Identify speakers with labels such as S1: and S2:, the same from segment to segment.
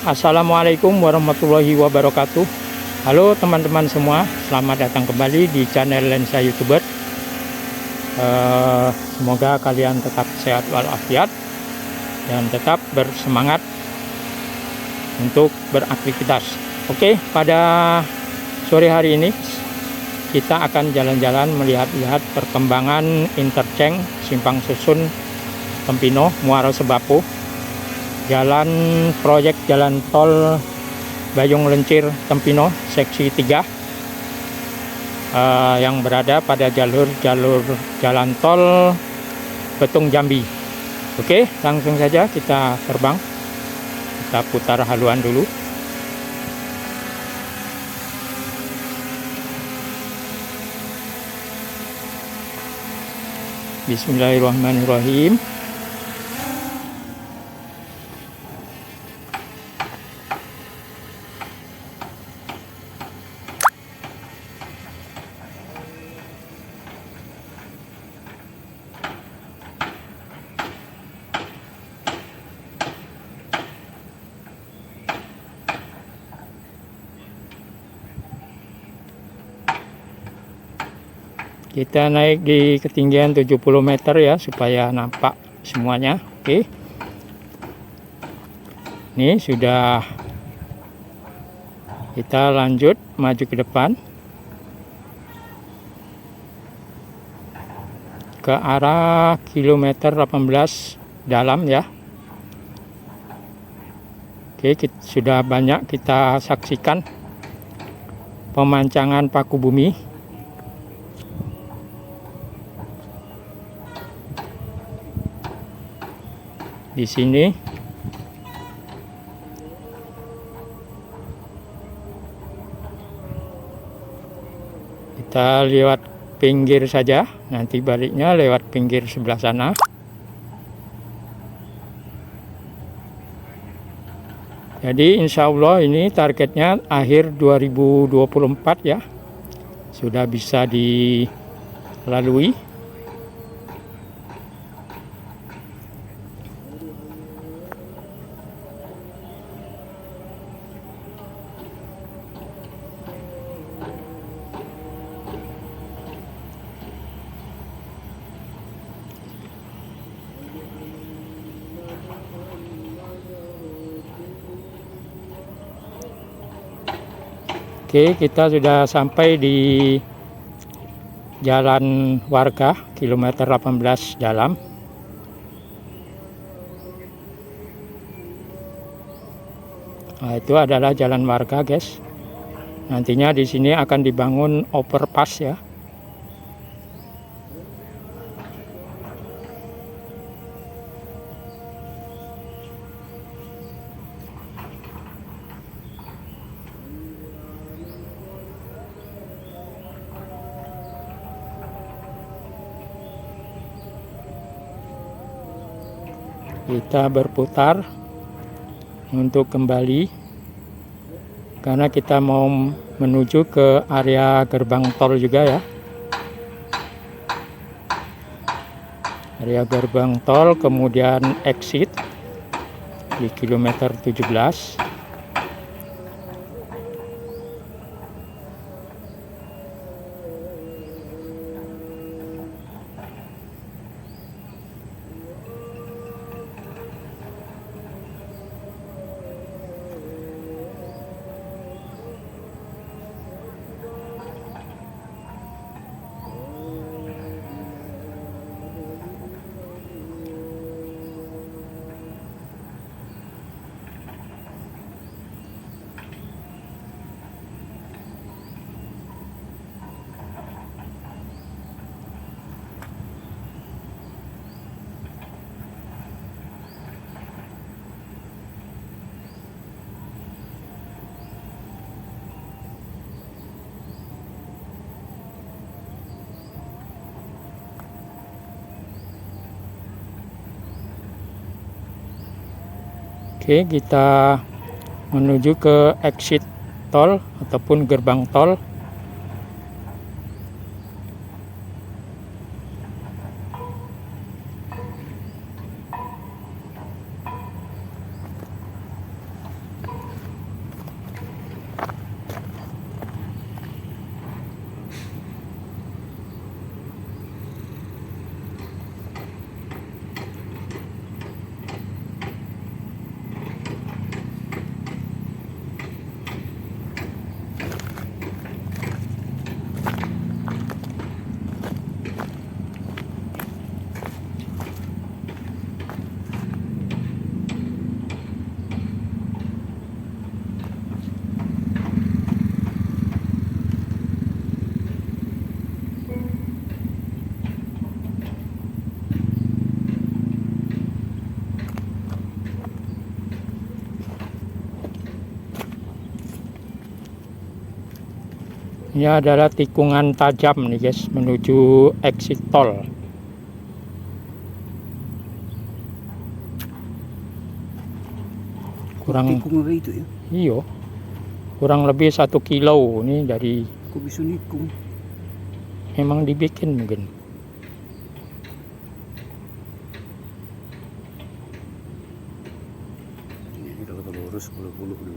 S1: Assalamualaikum warahmatullahi wabarakatuh. Halo teman-teman semua, selamat datang kembali di channel Lensa YouTuber. Semoga kalian tetap sehat walafiat dan tetap bersemangat untuk beraktivitas. Oke, pada sore hari ini kita akan jalan-jalan melihat-lihat perkembangan interchange Simpang Susun Tempino Muaro Sebapo, jalan proyek jalan tol Bayung Lencir Tempino seksi 3 yang berada pada jalur jalan tol Betung Jambi. Oke, langsung saja kita terbang. Kita putar haluan dulu. Bismillahirrahmanirrahim. Kita naik di ketinggian 70 meter ya, supaya nampak semuanya. Oke. Ini sudah, kita lanjut maju ke depan ke arah kilometer 18 dalam ya. Oke, sudah banyak kita saksikan pemancangan paku bumi. Di sini kita lewat pinggir saja, nanti baliknya lewat pinggir sebelah sana. Jadi insya Allah ini targetnya akhir 2024 ya, sudah bisa dilalui. Oke, kita sudah sampai di jalan warga kilometer 18 dalam. Nah, itu adalah jalan warga, guys. Nantinya di sini akan dibangun overpass ya. Kita berputar untuk kembali karena kita mau menuju ke area gerbang tol juga ya. Area gerbang tol, kemudian exit di kilometer 17. Oke, kita menuju ke exit tol ataupun gerbang tol. Ini adalah tikungan tajam nih guys, menuju exit tol. Kurang
S2: tikung itu ya.
S1: iyo, kurang lebih 1 kilo nih dari.
S2: Kok bisa nikung?
S1: Memang dibikin mungkin.
S2: Ini kalau lurus 10 dulu.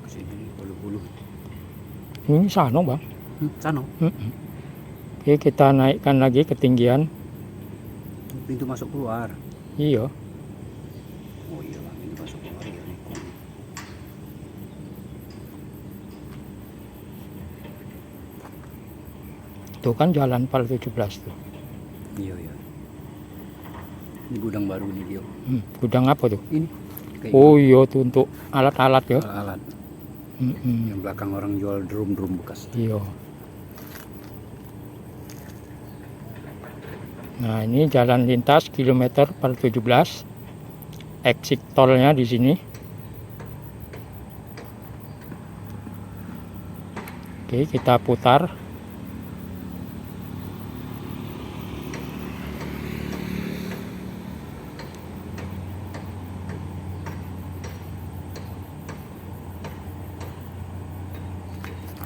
S2: Sini 10.
S1: Ini sana bang.
S2: Sana.
S1: Oke, kita naikkan lagi ketinggian.
S2: Pintu masuk keluar.
S1: Iya.
S2: Oh iya bang, pintu masuk keluar ya nikung.
S1: Itu kan jalan Pal 17 tuh.
S2: Iya. Ini gudang baru nih dia.
S1: Gudang apa tuh?
S2: Ini.
S1: Oh iya tuh untuk alat-alat ya.
S2: Alat. Yang belakang orang jual drum bekas.
S1: Iya. Nah ini jalan lintas kilometer 17, exit tolnya di sini. Oke, kita putar.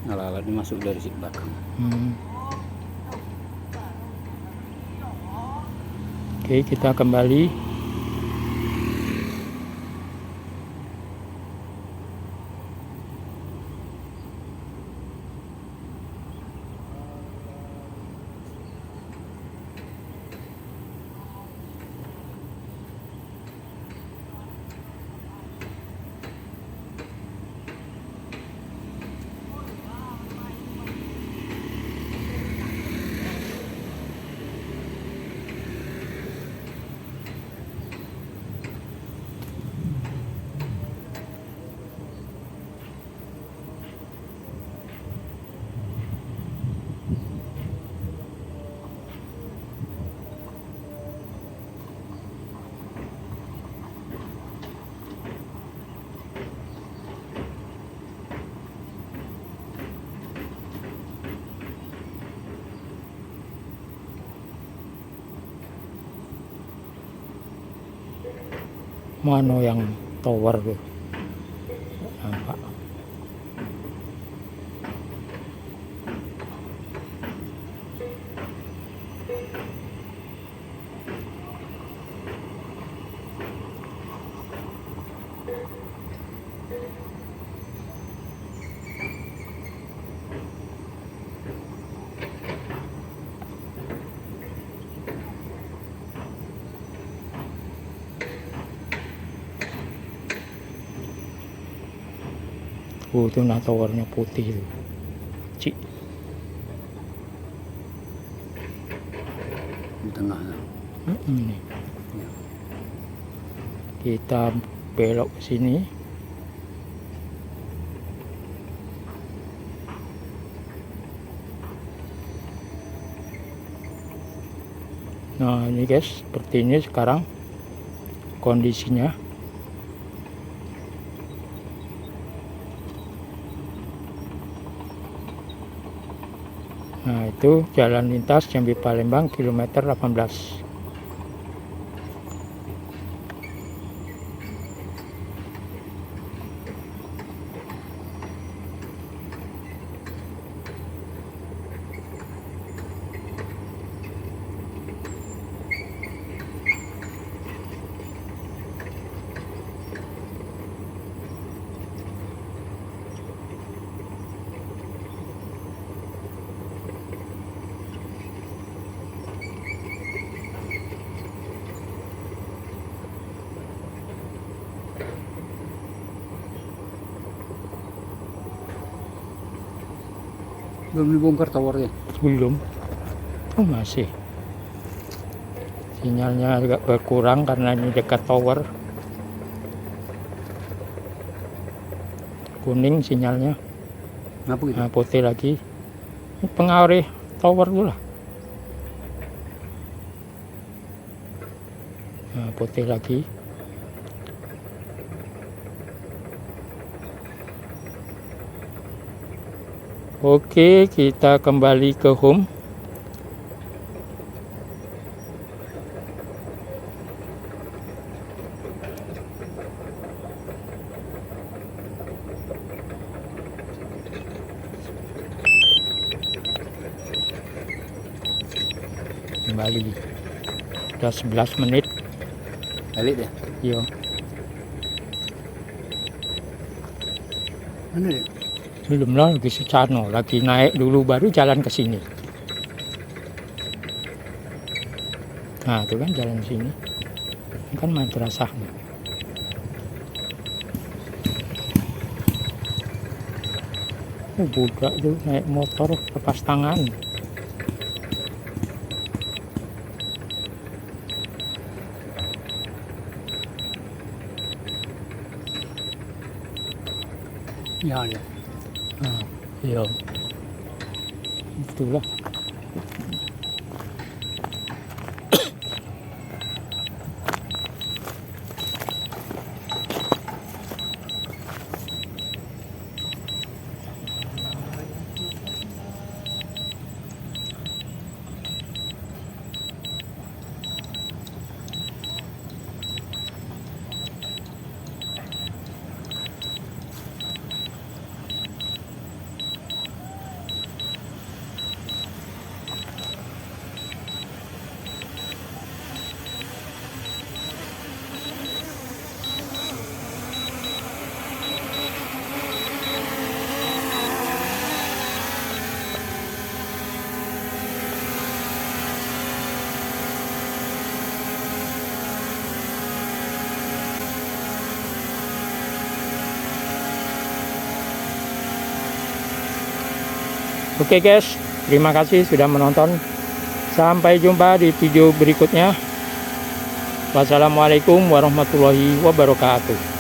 S2: Alat-alat ini masuk dari si belakang.
S1: Oke, kita kembali. Mana yang tower tuh? Nampak. Itu nah towernya putih tuh. Cik.
S2: Di tengah.
S1: Nih.
S2: Ya.
S1: Kita belok ke sini. Nah ini guys, seperti ini sekarang kondisinya. Nah itu jalan lintas Jambi Palembang kilometer 18.
S2: Belum dibongkar towernya?
S1: Belum. Oh masih. Sinyalnya agak berkurang karena ini dekat tower. Kuning sinyalnya.
S2: Ngapa gitu?
S1: Nah, putih lagi. Ini pengaruh tower dulu lah. Nah, putih lagi. Oke, kita kembali ke home. Kembali. Udah 11 menit.
S2: Balik dia.
S1: Yo.
S2: Mana dia?
S1: Belum lah, lagi Secano, lagi naik dulu baru jalan ke sini. Nah, itu kan jalan sini. Ini kan madrasahnya. Oh, budak tuh naik motor lepas tangan.
S2: Ya dia.
S1: Nah, iya. Itulah. Oke guys, terima kasih sudah menonton. Sampai jumpa di video berikutnya. Wassalamualaikum warahmatullahi wabarakatuh.